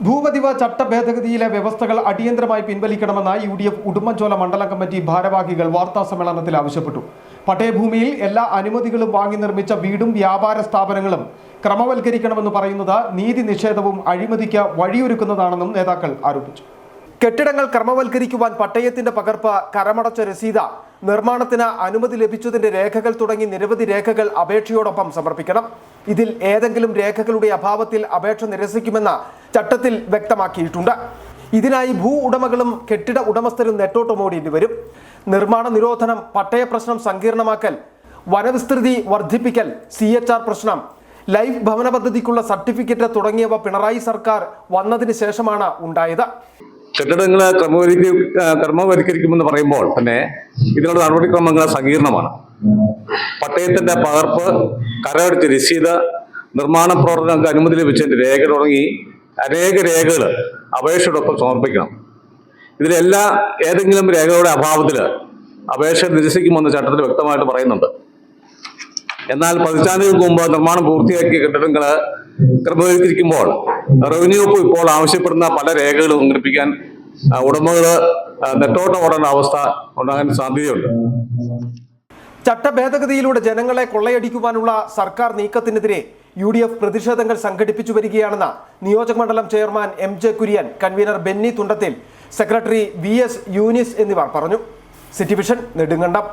ഭൂപതിവ ചട്ട ഭേദഗതിയിലെ വ്യവസ്ഥകൾ അടിയന്തരമായി പിൻവലിക്കണമെന്ന് UDF ഉടുമ്പൻചോല മണ്ഡലം കമ്മിറ്റി ഭാരവാഹികൾ വാർത്താ സമ്മേളനത്തിൽ ആവശ്യപ്പെട്ടു. പട്ടയഭൂമിയിൽ എല്ലാ അനുമതികളും വാങ്ങി നിർമ്മിച്ച വീടും വ്യാപാര സ്ഥാപനങ്ങളും ക്രമവൽക്കരിക്കണമെന്ന് പറയുന്നത് നീതി നിഷേധവും അഴിമതിക്ക് വഴിയൊരുക്കുന്നതാണെന്നും നേതാക്കൾ ആരോപിച്ചു. കെട്ടിടങ്ങൾ ക്രമവൽക്കരിക്കുവാൻ പട്ടയത്തിന്റെ പകർപ്പ്, കരമടച്ച രസീത്, നിർമ്മാണത്തിന് അനുമതി ലഭിച്ചതിന്റെ രേഖകൾ തുടങ്ങി നിരവധി രേഖകൾ അപേക്ഷയോടൊപ്പം സമർപ്പിക്കണം. ഇതിൽ ഏതെങ്കിലും രേഖകളുടെ അഭാവത്തിൽ അപേക്ഷ നിരസിക്കുമെന്ന് ചട്ടത്തിൽ വ്യക്തമാക്കിയിട്ടുണ്ട്. ഇതിനായി ഭൂ ഉടമകളും കെട്ടിട ഉടമസ്ഥരും നെട്ടോട്ടമോടേണ്ടി വരും. നിർമ്മാണ നിരോധനം, പട്ടയ പ്രശ്നം സങ്കീർണമാക്കൽ, വനവിസ്തൃതി വർദ്ധിപ്പിക്കൽ, CHR പ്രശ്നം, ലൈഫ് ഭവന പദ്ധതിക്കുള്ള സർട്ടിഫിക്കറ്റ് തുടങ്ങിയവ പിണറായി സർക്കാർ വന്നതിന് ശേഷമാണ് ഉണ്ടായത്. കെട്ടിടങ്ങൾ ക്രമവൽക്കരിക്കുമെന്ന് പറയുമ്പോൾ തന്നെ ഇതിനുള്ള നടപടിക്രമങ്ങൾ സങ്കീർണമാണ്. പട്ടയത്തിന്റെ പകർപ്പ്, കരമടച്ച രസീത്, നിർമ്മാണ പ്രവർത്തനങ്ങൾക്ക് അനുമതി ലഭിച്ചതിന്റെ രേഖ തുടങ്ങി അനേക രേഖകൾ അപേക്ഷയോടൊപ്പം സമർപ്പിക്കണം. ഏതെങ്കിലും രേഖകളുടെ അഭാവത്തിൽ അപേക്ഷ നിരസിക്കുമെന്ന് ചട്ടത്തിൽ വ്യക്തമായിട്ട് പറയുന്നുണ്ട്. എന്നാൽ പതിറ്റാണ്ടുകൾക്ക് മുമ്പ് നിർമ്മാണം പൂർത്തിയാക്കിയ കെട്ടിടങ്ങൾ ക്രമവൽക്കരിക്കുമ്പോൾ റവന്യൂ വകുപ്പ് ഇപ്പോൾ ആവശ്യപ്പെടുന്ന പല രേഖകളും സംഘടിപ്പിക്കാൻ ഉടമകള് നെട്ടോട്ടം ഓടേണ്ട അവസ്ഥ ഉണ്ടാകാൻ സാധ്യതയുണ്ട്. ചട്ടഭേദഗതിയിലൂടെ ജനങ്ങളെ കൊള്ളയടിക്കുവാനുള്ള സർക്കാർ നീക്കത്തിനെതിരെ UDF പ്രതിഷേധങ്ങൾ സംഘടിപ്പിച്ചു വരികയാണെന്ന് നിയോജകമണ്ഡലം chairman MJ Kurian, convener Benny Thundathil, secretary VS Yunis എന്നിവർ പറഞ്ഞു. City vision, Nedumkandam.